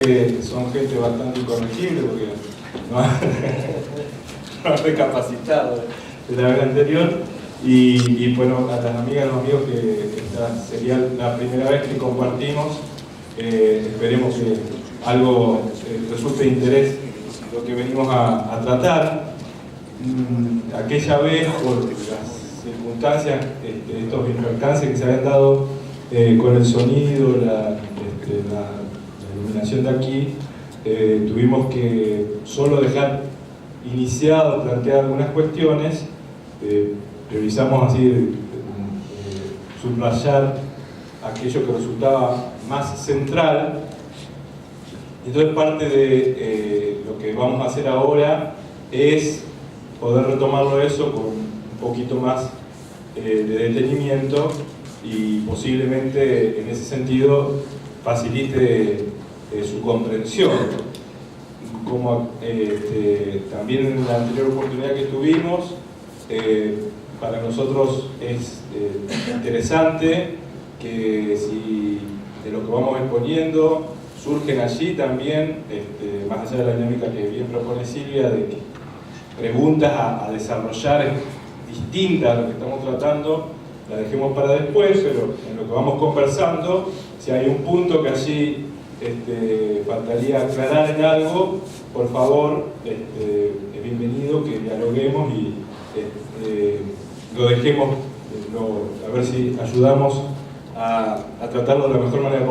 Son gente bastante incorregible porque no han recapacitado de la vez anterior y bueno, a las amigas y los amigos que esta sería la primera vez que compartimos, esperemos que algo resulte de interés lo que venimos a tratar. Aquella vez, por las circunstancias, estos percances que se habían dado con el sonido, la iluminación de aquí, tuvimos que solo dejar iniciado, plantear algunas cuestiones, priorizamos así subrayar aquello que resultaba más central. Entonces parte de lo que vamos a hacer ahora es poder retomarlo eso con un poquito más de detenimiento y posiblemente en ese sentido facilite su comprensión. Como también en la anterior oportunidad que tuvimos, para nosotros es interesante que si de lo que vamos exponiendo surgen allí también, más allá de la dinámica que bien propone Silvia, de preguntas a desarrollar distintas a lo que estamos tratando, la dejemos para después, pero en lo que vamos conversando, si hay un punto que allí faltaría aclarar en algo, por favor, es bienvenido que dialoguemos y lo dejemos, a ver si ayudamos a tratarlo de la mejor manera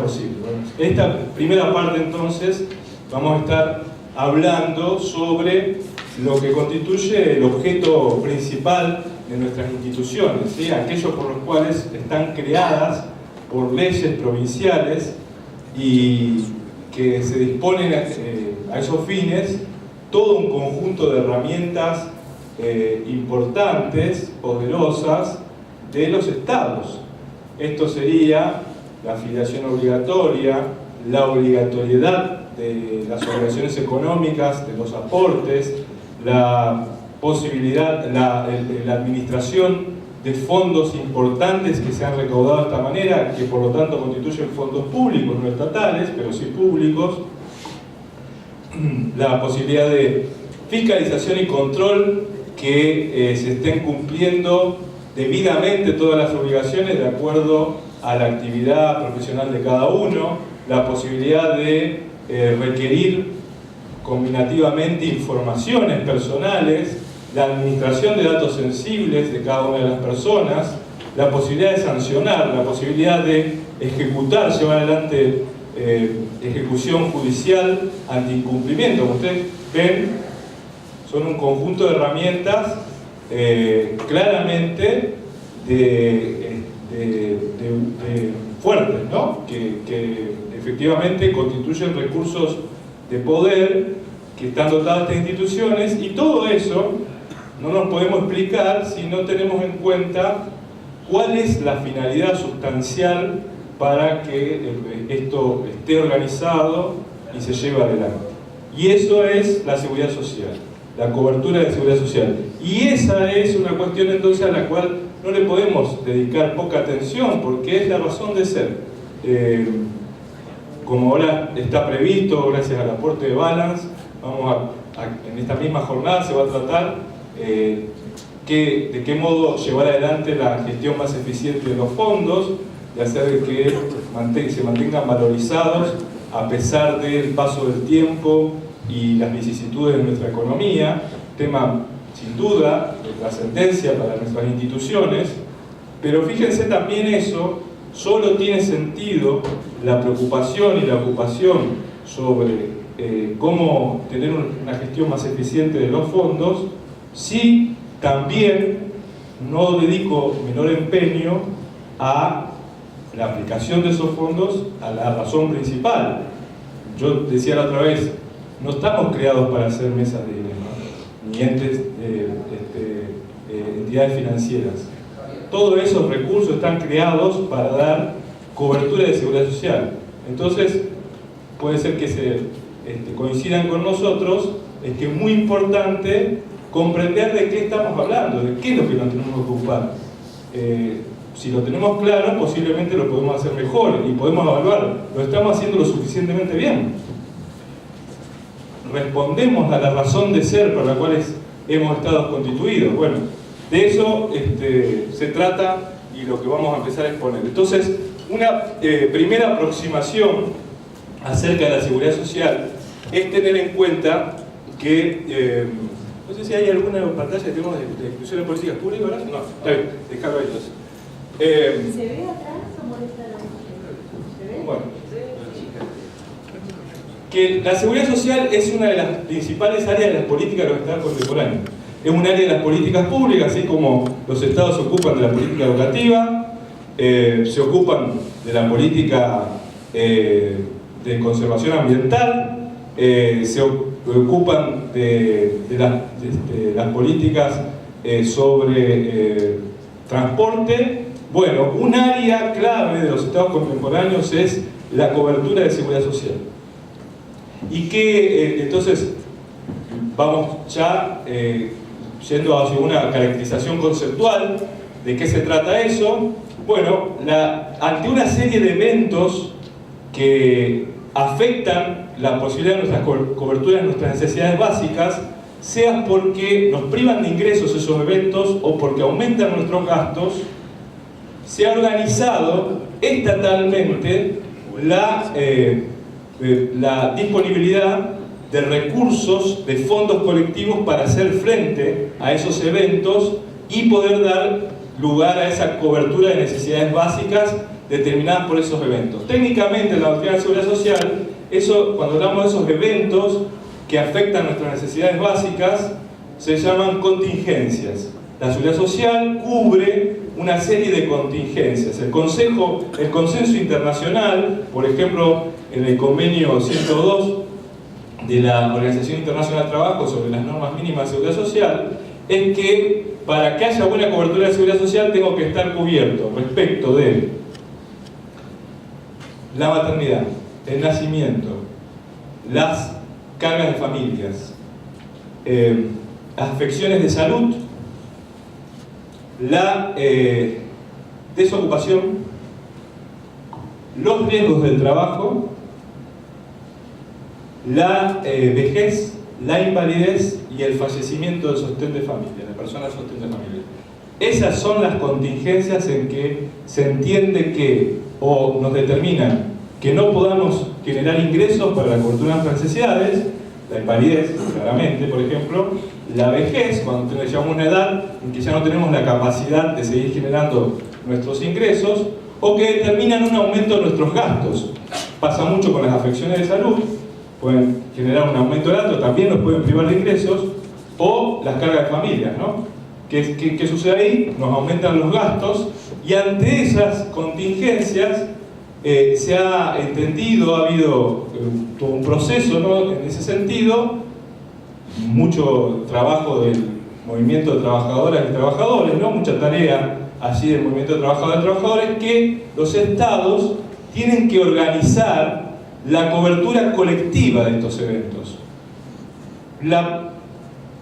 posible. Bueno, esta primera parte entonces vamos a estar hablando sobre lo que constituye el objeto principal de nuestras instituciones, ¿sí? Aquellos por los cuales están creadas por leyes provinciales y que se disponen a esos fines todo un conjunto de herramientas importantes, poderosas, de los estados. Esto sería la afiliación obligatoria, la obligatoriedad de las obligaciones económicas, de los aportes, la posibilidad, la administración de fondos importantes que se han recaudado de esta manera, que por lo tanto constituyen fondos públicos, no estatales, pero sí públicos, la posibilidad de fiscalización y control que se estén cumpliendo debidamente todas las obligaciones de acuerdo a la actividad profesional de cada uno, la posibilidad de requerir combinativamente informaciones personales, la administración de datos sensibles de cada una de las personas, la posibilidad de sancionar, la posibilidad de ejecutar, llevar adelante ejecución judicial ante incumplimiento. Como ustedes ven, son un conjunto de herramientas claramente fuertes, ¿no? que efectivamente constituyen recursos de poder que están dotadas estas instituciones, y todo eso no nos podemos explicar si no tenemos en cuenta cuál es la finalidad sustancial para que esto esté organizado y se lleve adelante. Y eso es la seguridad social, la cobertura de seguridad social. Y esa es una cuestión entonces a la cual no le podemos dedicar poca atención, porque es la razón de ser. Como ahora está previsto, gracias al aporte de Balance, en esta misma jornada se va a tratar de qué modo llevar adelante la gestión más eficiente de los fondos, de hacer que se mantengan valorizados a pesar del paso del tiempo y las vicisitudes de nuestra economía, tema sin duda de trascendencia para nuestras instituciones, pero fíjense también eso, solo tiene sentido la preocupación y la ocupación sobre cómo tener una gestión más eficiente de los fondos si también no dedico menor empeño a la aplicación de esos fondos a la razón principal. Yo decía la otra vez, no estamos creados para hacer mesas de dinero, ni entidades financieras. Todos esos recursos están creados para dar cobertura de seguridad social. Entonces, puede ser que se coincidan con nosotros, es que es muy importante comprender de qué estamos hablando, de qué es lo que nos tenemos que ocupar. si lo tenemos claro, posiblemente lo podemos hacer mejor y podemos evaluar, ¿lo estamos haciendo lo suficientemente bien? ¿Respondemos a la razón de ser por la cual hemos estado constituidos? Bueno, de eso se trata y lo que vamos a empezar a exponer. Entonces, una primera aproximación acerca de la seguridad social es tener en cuenta que, no sé si hay alguna pantalla que tenemos de inclusión en políticas públicas, ¿verdad? No, está bien, déjalo ahí entonces. ¿Se ve atrás o molesta la música? ¿Se ve? Bueno, que la seguridad social es una de las principales áreas de las políticas de los estados contemporáneos. Es un área de las políticas públicas, así como los estados se ocupan de la política educativa, se ocupan de la política de conservación ambiental, se ocupan de las políticas sobre transporte. Bueno, un área clave de los estados contemporáneos es la cobertura de seguridad social. Y que entonces vamos ya yendo hacia una caracterización conceptual de qué se trata eso. Bueno, ante una serie de eventos que afectan la posibilidad de nuestras coberturas de nuestras necesidades básicas, sea porque nos privan de ingresos esos eventos o porque aumentan nuestros gastos, se ha organizado estatalmente la disponibilidad de recursos, de fondos colectivos para hacer frente a esos eventos y poder dar lugar a esa cobertura de necesidades básicas determinadas por esos eventos. Técnicamente, en la doctrina de seguridad social, cuando hablamos de esos eventos que afectan nuestras necesidades básicas, se llaman contingencias. La seguridad social cubre una serie de contingencias. El consenso internacional, por ejemplo, en el convenio 102 de la Organización Internacional del Trabajo sobre las normas mínimas de seguridad social, es que para que haya buena cobertura de seguridad social tengo que estar cubierto respecto de la maternidad, el nacimiento, las cargas de familias, las afecciones de salud, la desocupación, los riesgos del trabajo, la vejez, la invalidez y el fallecimiento del sostén de familia, de personas sostén de familia. Esas son las contingencias en que se entiende que o nos determinan que no podamos generar ingresos para la cobertura de nuestras necesidades, la invalidez, claramente, por ejemplo, la vejez, cuando llegamos a una edad en que ya no tenemos la capacidad de seguir generando nuestros ingresos, o que determinan un aumento de nuestros gastos. Pasa mucho con las afecciones de salud, pueden generar un aumento de gasto, también nos pueden privar de ingresos, o las cargas de familia, ¿no? ¿Qué sucede ahí? Nos aumentan los gastos, y ante esas contingencias se ha entendido, ha habido todo un proceso, ¿no? En ese sentido, mucho trabajo del movimiento de trabajadoras y trabajadores, ¿no? Mucha tarea allí del movimiento de trabajadoras y trabajadores, que los estados tienen que organizar la cobertura colectiva de estos eventos. La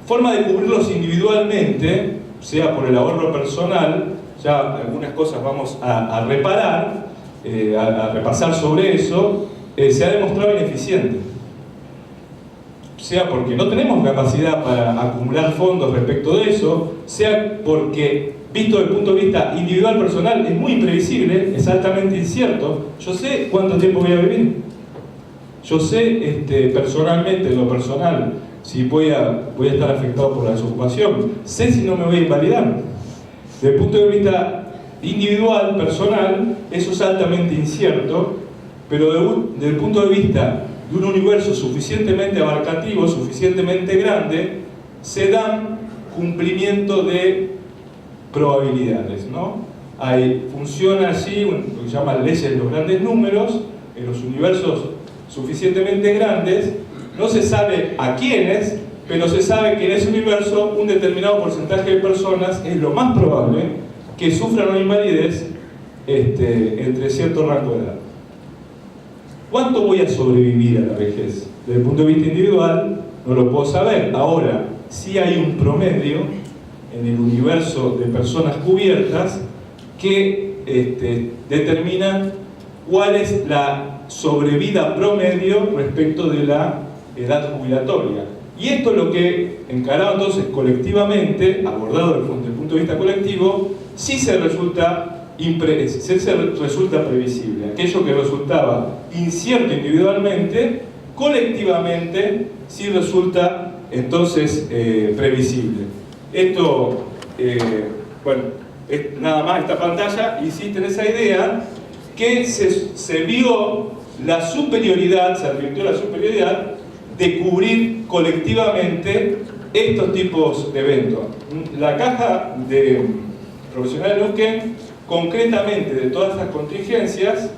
forma de cubrirlos individualmente, sea por el ahorro personal, ya algunas cosas vamos a reparar, a repasar sobre eso, se ha demostrado ineficiente. Sea porque no tenemos capacidad para acumular fondos respecto de eso, sea porque, visto desde el punto de vista individual personal, es muy imprevisible, es altamente incierto. Yo sé cuánto tiempo voy a vivir. Yo sé personalmente, en lo personal, si voy a estar afectado por la desocupación. Sé si no me voy a invalidar. Desde el punto de vista individual, personal, eso es altamente incierto, pero desde el punto de vista de un universo suficientemente abarcativo, suficientemente grande, se dan cumplimiento de probabilidades, ¿no? Funciona allí lo que se llaman leyes de los grandes números. En los universos suficientemente grandes no se sabe a quiénes, pero se sabe que en ese universo un determinado porcentaje de personas es lo más probable que sufran una invalidez entre cierto rango de edad. ¿Cuánto voy a sobrevivir a la vejez? Desde el punto de vista individual no lo puedo saber. Ahora, sí hay un promedio en el universo de personas cubiertas que determinan cuál es la sobrevida promedio respecto de la edad jubilatoria. Y esto es lo que, encarado entonces colectivamente, abordado desde el punto de vista colectivo, sí se resulta previsible. Aquello que resultaba incierto individualmente, colectivamente sí resulta entonces previsible. Esto, bueno, es nada más esta pantalla, insiste en esa idea que se vio la superioridad, se advirtió la superioridad de cubrir colectivamente estos tipos de eventos. La caja de profesionales de Neuquén, concretamente de todas estas contingencias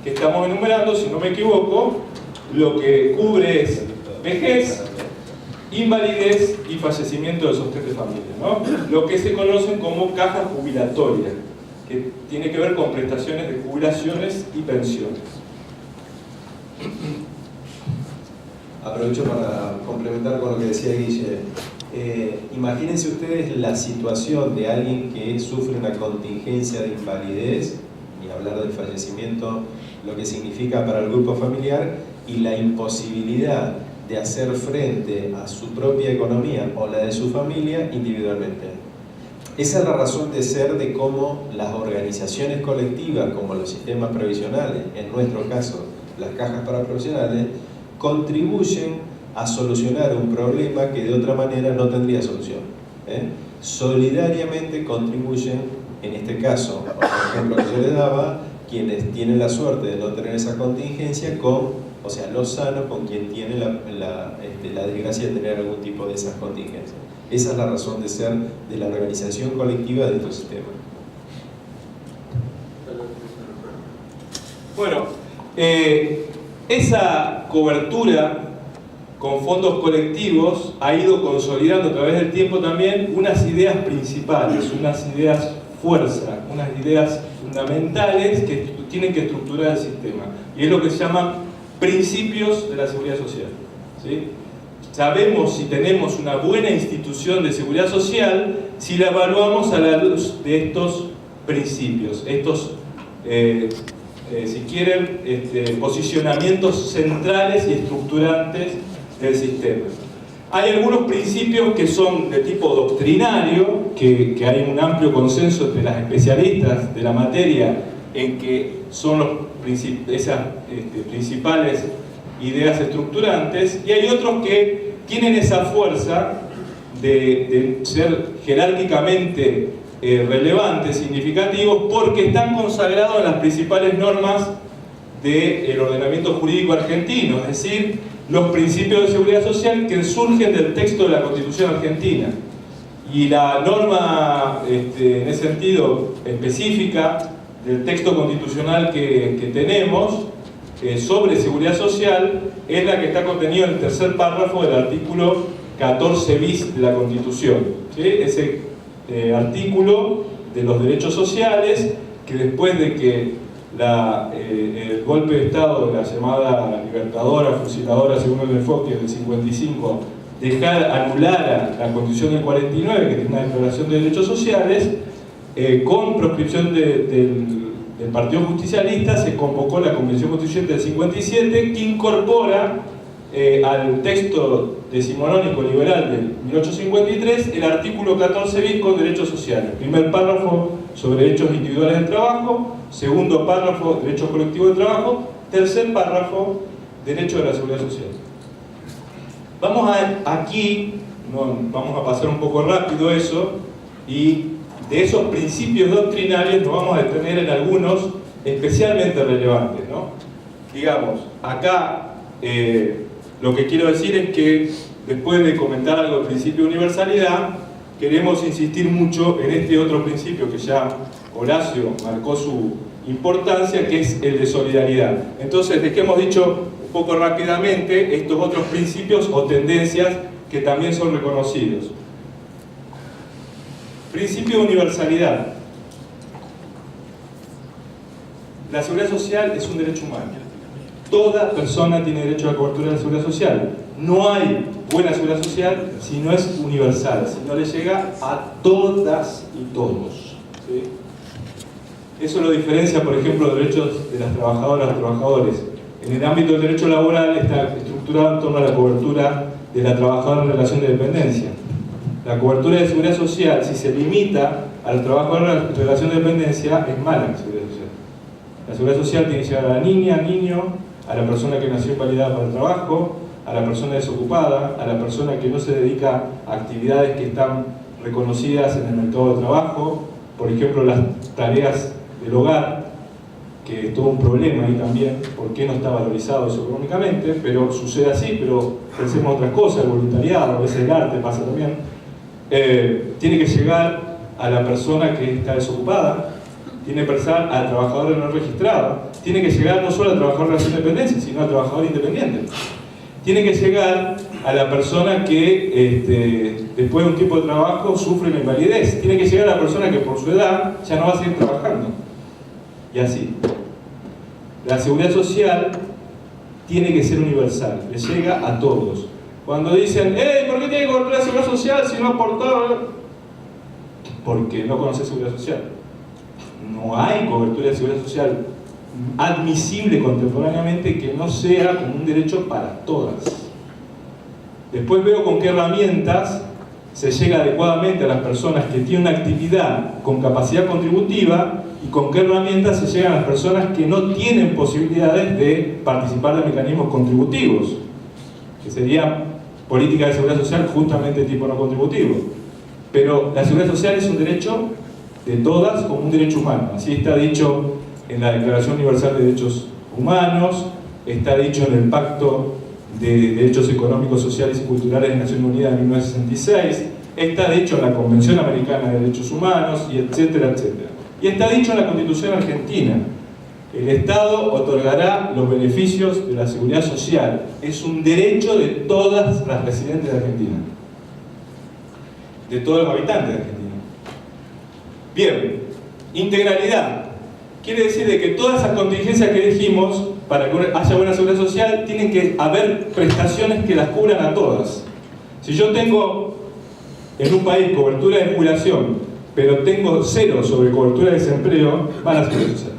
que estamos enumerando, si no me equivoco, lo que cubre es vejez, invalidez y fallecimiento de sostén de familia, ¿no? Lo que se conocen como caja jubilatoria, que tiene que ver con prestaciones de jubilaciones y pensiones. Aprovecho para complementar con lo que decía Guille. Imagínense ustedes la situación de alguien que sufre una contingencia de invalidez, y hablar del fallecimiento, lo que significa para el grupo familiar, y la imposibilidad de hacer frente a su propia economía o la de su familia individualmente. Esa es la razón de ser de cómo las organizaciones colectivas, como los sistemas previsionales, en nuestro caso las cajas para profesionales, contribuyen a solucionar un problema que de otra manera no tendría solución. Solidariamente contribuyen, en este caso, por ejemplo que yo les daba, quienes tienen la suerte de no tener esa contingencia con, o sea, los sanos con quien tiene la desgracia de tener algún tipo de esas contingencias. Esa es la razón de ser de la organización colectiva de estos sistemas. Bueno, esa cobertura con fondos colectivos ha ido consolidando a través del tiempo también unas ideas principales, unas ideas fuerza, unas ideas fundamentales que tienen que estructurar el sistema. Y es lo que se llaman principios de la seguridad social. ¿Sí? Sabemos si tenemos una buena institución de seguridad social si la evaluamos a la luz de estos principios, estos si quieren, posicionamientos centrales y estructurantes del sistema. Hay algunos principios que son de tipo doctrinario, que hay un amplio consenso entre las especialistas de la materia en que son esas principales ideas estructurantes, y hay otros que tienen esa fuerza de ser jerárquicamente relevantes, significativos, porque están consagrados en las principales normas del ordenamiento jurídico argentino, es decir, los principios de seguridad social que surgen del texto de la Constitución argentina. Y la norma, en ese sentido, específica del texto constitucional que tenemos sobre seguridad social es la que está contenida en el tercer párrafo del artículo 14 bis de la Constitución. ¿Sí? Ese artículo de los derechos sociales, que después de que el golpe de Estado de la llamada libertadora, fusiladora, según el enfoque del 55, anulara la Constitución del 49, que tiene una declaración de derechos sociales, con proscripción del Partido Justicialista, se convocó la Convención Constituyente del 57, que incorpora al texto decimonónico liberal del 1853 el artículo 14 bis con derechos sociales. Primer párrafo sobre derechos individuales del trabajo, segundo párrafo derechos colectivos del trabajo, tercer párrafo derechos de la seguridad social. Vamos a pasar un poco rápido eso, y de esos principios doctrinarios nos vamos a detener en algunos especialmente relevantes, ¿no? Digamos, acá lo que quiero decir es que después de comentar algo del principio de universalidad, queremos insistir mucho en este otro principio que ya Horacio marcó su importancia, que es el de solidaridad. Entonces, dejemos dicho un poco rápidamente estos otros principios o tendencias que también son reconocidos. Principio de universalidad. La seguridad social es un derecho humano. Toda persona tiene derecho a la cobertura de la seguridad social. No hay buena seguridad social si no es universal, si no le llega a todas y todos. ¿Sí? Eso lo diferencia, por ejemplo, los derechos de las trabajadoras y trabajadores. En el ámbito del derecho laboral está estructurado en torno a la cobertura de la trabajadora en relación de dependencia. La cobertura de seguridad social, si se limita a la trabajadora en relación de dependencia, es mala la seguridad social. La seguridad social tiene que llegar a la niña, al niño, a la persona que nació invalidada para el trabajo, a la persona desocupada, a la persona que no se dedica a actividades que están reconocidas en el mercado de trabajo, por ejemplo, las tareas del hogar, que es todo un problema ahí también, porque no está valorizado eso económicamente, pero sucede así, pero pensemos otras cosas, el voluntariado, a veces el arte pasa también. Tiene que llegar a la persona que está desocupada, tiene que pasar al trabajador no registrado, tiene que llegar no solo al trabajador en relación de dependencia, sino al trabajador independiente. Tiene que llegar a la persona que después de un tiempo de trabajo sufre una invalidez, tiene que llegar a la persona que por su edad ya no va a seguir trabajando. Y así. La seguridad social tiene que ser universal, le llega a todos. Cuando dicen, ¿por qué tiene que cobertura de seguridad social si no aportó? Porque no conoce seguridad social. No hay cobertura de seguridad social admisible contemporáneamente que no sea como un derecho para todas. Después veo con qué herramientas se llega adecuadamente a las personas que tienen una actividad con capacidad contributiva y con qué herramientas se llegan a las personas que no tienen posibilidades de participar de mecanismos contributivos, que sería política de seguridad social justamente de tipo no contributivo. Pero la seguridad social es un derecho de todas como un derecho humano. Así está dicho en la Declaración Universal de Derechos Humanos, está dicho en el Pacto de Derechos Económicos, Sociales y Culturales de Naciones Unidas de 1966, está dicho en la Convención Americana de Derechos Humanos, y etcétera, etcétera. Y está dicho en la Constitución Argentina. El Estado otorgará los beneficios de la seguridad social. Es un derecho de todas las residentes de Argentina, de todos los habitantes de Argentina. Bien, integralidad. Quiere decir de que todas esas contingencias que dijimos, para que haya buena seguridad social, tienen que haber prestaciones que las cubran a todas. Si yo tengo en un país cobertura de jubilación, pero tengo cero sobre cobertura de desempleo, van a seguridad social.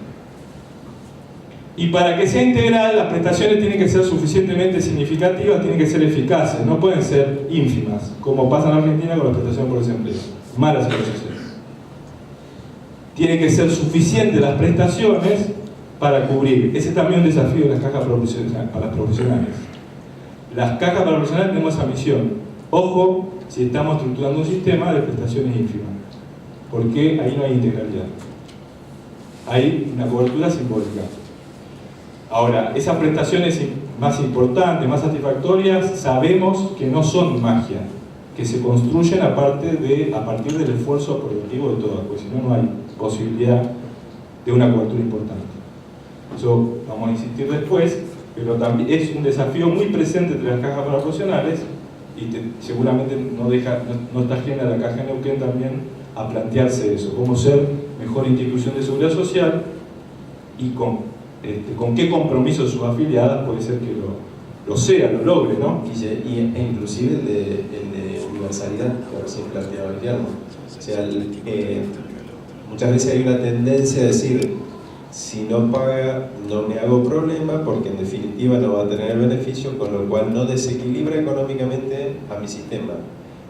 Y para que sea integral, las prestaciones tienen que ser suficientemente significativas, tienen que ser eficaces, no pueden ser ínfimas, como pasa en Argentina con las prestaciones por desempleo. Mala seguridad social. Tiene que ser suficientes las prestaciones para cubrir. Ese es también un desafío de las cajas para las profesionales. Las cajas para profesionales tenemos esa misión. Ojo, si estamos estructurando un sistema de prestaciones ínfimas, porque ahí no hay integralidad. Hay una cobertura simbólica. Ahora, esas prestaciones más importantes, más satisfactorias, sabemos que no son magia, que se construyen a partir del esfuerzo productivo de todas, porque si no, no hay posibilidad de una cobertura importante. Eso vamos a insistir después, pero también es un desafío muy presente entre las cajas para profesionales y seguramente no está ajena a la Caja Neuquén también a plantearse eso, cómo ser mejor institución de seguridad social y con qué compromiso de sus afiliadas puede ser que lo sea, lo logre, ¿no? E inclusive el de universalidad, que recién planteaba Guillermo. O sea, muchas veces hay una tendencia a decir, si no paga, no me hago problema, porque en definitiva no va a tener el beneficio, con lo cual no desequilibra económicamente a mi sistema.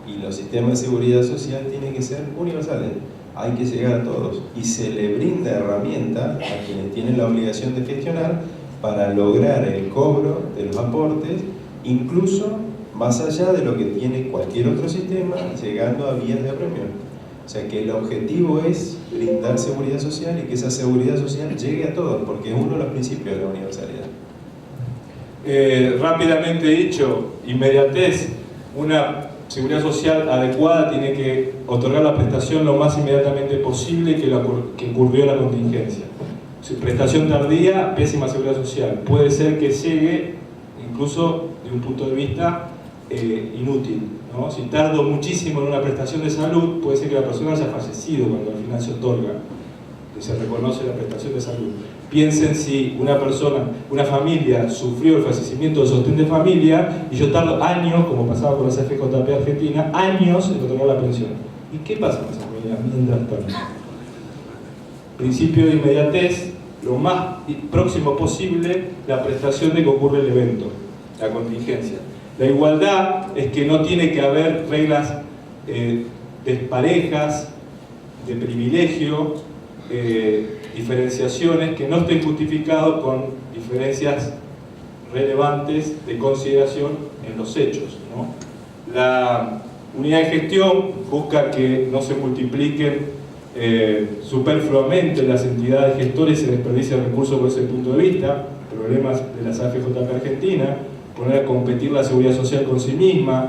Y los sistemas de seguridad social tienen que ser universales. Hay que llegar a todos y se le brinda herramienta a quienes tienen la obligación de gestionar para lograr el cobro de los aportes, incluso más allá de lo que tiene cualquier otro sistema, llegando a vías de premio. O sea que el objetivo es brindar seguridad social y que esa seguridad social llegue a todos, porque es uno de los principios de la universalidad. Rápidamente dicho, inmediatez, una seguridad social adecuada tiene que otorgar la prestación lo más inmediatamente posible que ocurrió la contingencia. Si prestación tardía, pésima seguridad social. Puede ser que llegue, incluso de un punto de vista inútil, ¿no? Si tardo muchísimo en una prestación de salud, puede ser que la persona haya fallecido cuando al final se otorga, que se reconoce la prestación de salud. Piensen si una familia sufrió el fallecimiento de sostén de familia y yo tardo años, como pasaba con la CFJP Argentina, años en otorgar la pensión. ¿Y qué pasa con esa familia mientras tanto? principio de inmediatez, lo más próximo posible la prestación de que ocurre el evento, la contingencia. La igualdad es que no tiene que haber reglas desparejas, de privilegio, diferenciaciones que no estén justificadas con diferencias relevantes de consideración en los hechos, ¿no? La unidad de gestión busca que no se multipliquen superfluamente las entidades gestores y se desperdicien recursos por ese punto de vista, problemas de la AFJP Argentina, poner a competir la seguridad social con sí misma,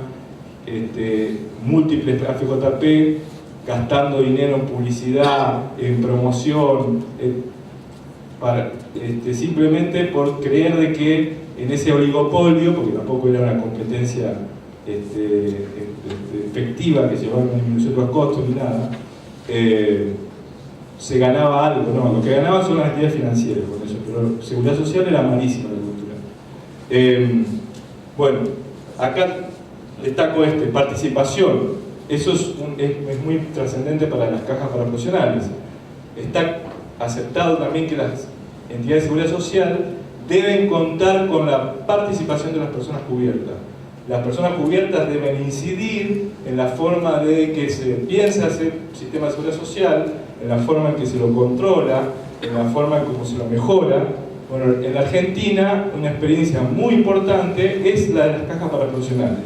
múltiples AFJP gastando dinero en publicidad, en promoción, simplemente por creer de que en ese oligopolio, porque tampoco era una competencia efectiva que llevaba a una disminución de los costos ni nada, se ganaba algo. No, lo que ganaban son las entidades financieras con eso, pero seguridad social era malísima la cultura. Bueno, acá destaco participación. Eso es muy trascendente para las cajas para profesionales. Está aceptado también que las entidades de seguridad social deben contar con la participación de las personas cubiertas. Las personas cubiertas deben incidir en la forma de que se piensa ese sistema de seguridad social, en la forma en que se lo controla, en la forma en cómo se lo mejora. Bueno, en la Argentina una experiencia muy importante es la de las cajas para profesionales.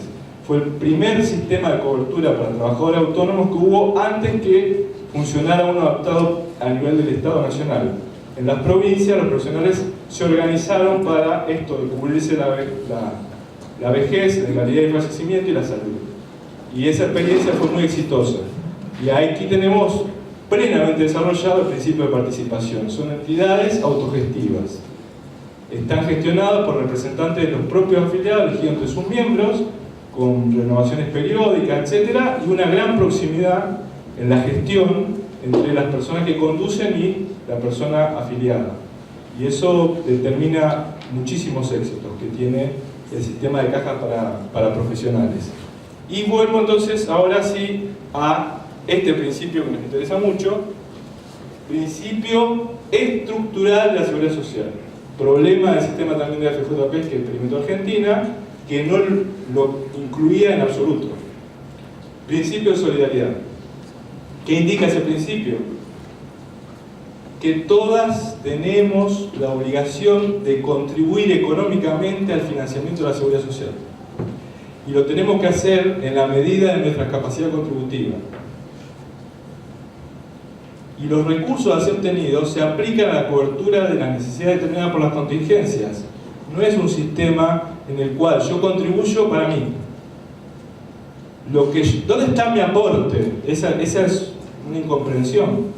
Fue el primer sistema de cobertura para trabajadores autónomos que hubo antes que funcionara uno adaptado a nivel del Estado Nacional. En las provincias los profesionales se organizaron para esto de cubrirse la vejez, la legalidad de fallecimiento y la salud. Y esa experiencia fue muy exitosa. Y aquí tenemos plenamente desarrollado el principio de participación. Son entidades autogestivas. Están gestionadas por representantes de los propios afiliados elegidos entre sus miembros, con renovaciones periódicas, etc. Y una gran proximidad en la gestión entre las personas que conducen y la persona afiliada. Y eso determina muchísimos éxitos que tiene el sistema de cajas para profesionales. Y vuelvo entonces ahora sí a este principio que nos interesa mucho, principio estructural de la seguridad social. Problema del sistema también de AFJP que experimentó Argentina, que no lo incluía en absoluto. Principio de solidaridad. ¿Qué indica ese principio? Que todas tenemos la obligación de contribuir económicamente al financiamiento de la seguridad social. Y lo tenemos que hacer en la medida de nuestra capacidad contributiva. Y los recursos así obtenidos se aplican a la cobertura de las necesidades determinadas por las contingencias. No es un sistema en el cual yo contribuyo para mí. ¿Dónde está mi aporte? Esa es una incomprensión.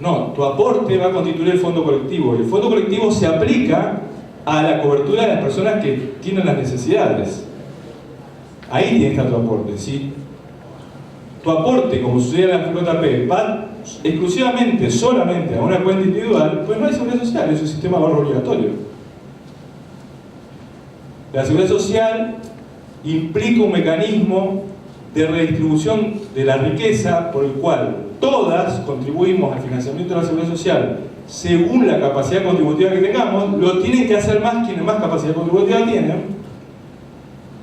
No, tu aporte va a constituir el fondo colectivo. Y el fondo colectivo se aplica a la cobertura de las personas que tienen las necesidades. Ahí tiene que estar tu aporte. Si tu aporte, como sucede en la FJP, va exclusivamente, solamente a una cuenta individual, pues no hay seguridad social, es un sistema de ahorro obligatorio. La seguridad social implica un mecanismo de redistribución de la riqueza por el cual todas contribuimos al financiamiento de la seguridad social según la capacidad contributiva que tengamos. Lo tienen que hacer más quienes más capacidad contributiva tienen,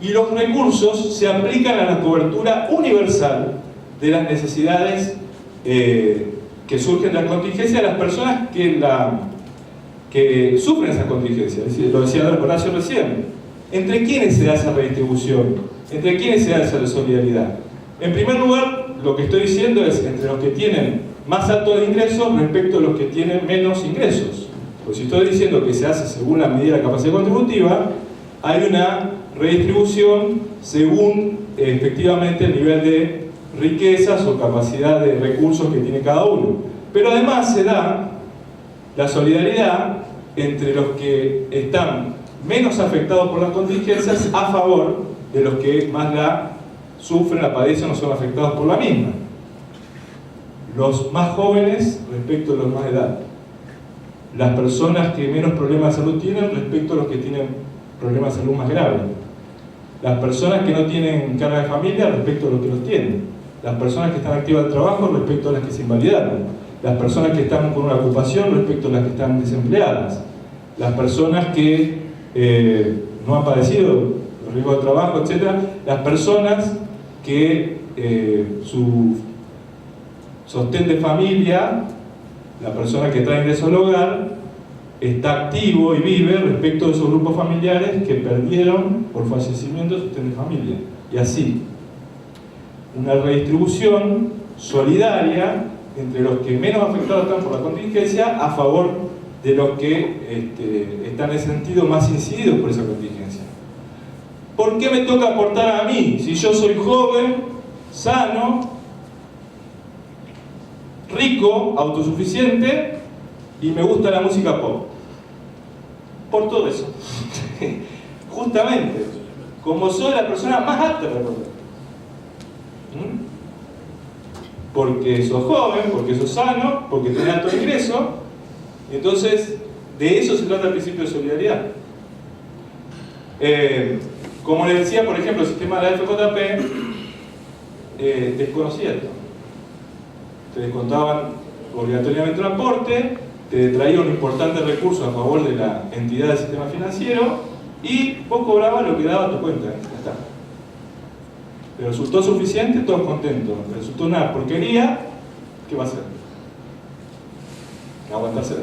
y los recursos se aplican a la cobertura universal de las necesidades que surgen de la contingencia de las personas que sufren esa contingencia. Lo decía Horacio recién. ¿Entre quiénes se da esa redistribución? ¿Entre quiénes se da esa solidaridad? En primer lugar, lo que estoy diciendo es entre los que tienen más altos ingresos respecto a los que tienen menos ingresos. Pues si estoy diciendo que se hace según la medida de la capacidad contributiva, hay una redistribución según efectivamente el nivel de riquezas o capacidad de recursos que tiene cada uno. Pero además se da la solidaridad entre los que están menos afectados por las contingencias a favor de los que más la sufren, la padecen o son afectados por la misma. Los más jóvenes respecto a los más de edad. Las personas que menos problemas de salud tienen respecto a los que tienen problemas de salud más graves. Las personas que no tienen carga de familia respecto a los que los tienen. Las personas que están activas del trabajo respecto a las que se invalidaron. las personas que están con una ocupación respecto a las que están desempleadas, las personas que no han padecido riesgo de trabajo, etc., las personas que su sostén de familia, la persona que trae ingreso al hogar, está activo y vive respecto de esos grupos familiares que perdieron por fallecimiento su sostén de familia. Y así, una redistribución solidaria entre los que menos afectados están por la contingencia a favor de los que están en ese sentido más incididos por esa contingencia. ¿Por qué me toca aportar a mí? Si yo soy joven, sano, rico, autosuficiente y me gusta la música pop. Por todo eso. Justamente, como soy la persona más apta para poder. Porque sos joven, porque sos sano, porque tenés alto ingreso. Entonces, de eso se trata el principio de solidaridad. Como les decía, por ejemplo, el sistema de la FJP desconocía esto. Te descontaban obligatoriamente un aporte, te traía un importante recurso a favor de la entidad del sistema financiero y vos cobrabas lo que daba tu cuenta. Ya está. ¿Le resultó suficiente? Todos contentos. ¿Le resultó una porquería? ¿Qué va a hacer? Aguantársela.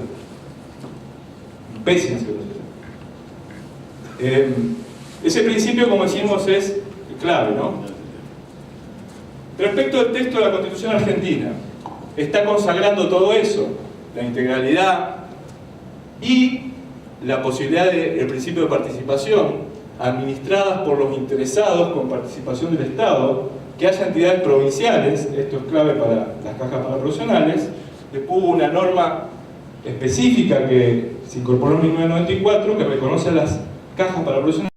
Pésima situación. Ese principio, como decimos, es clave, ¿no? Respecto al texto de la Constitución argentina, está consagrando todo eso, la integralidad y la posibilidad del principio de participación, administradas por los interesados con participación del Estado, que haya entidades provinciales, esto es clave para las cajas paraprofesionales. Después hubo una norma específica que se incorporó en 1994 que reconoce a las cajas paraprofesionales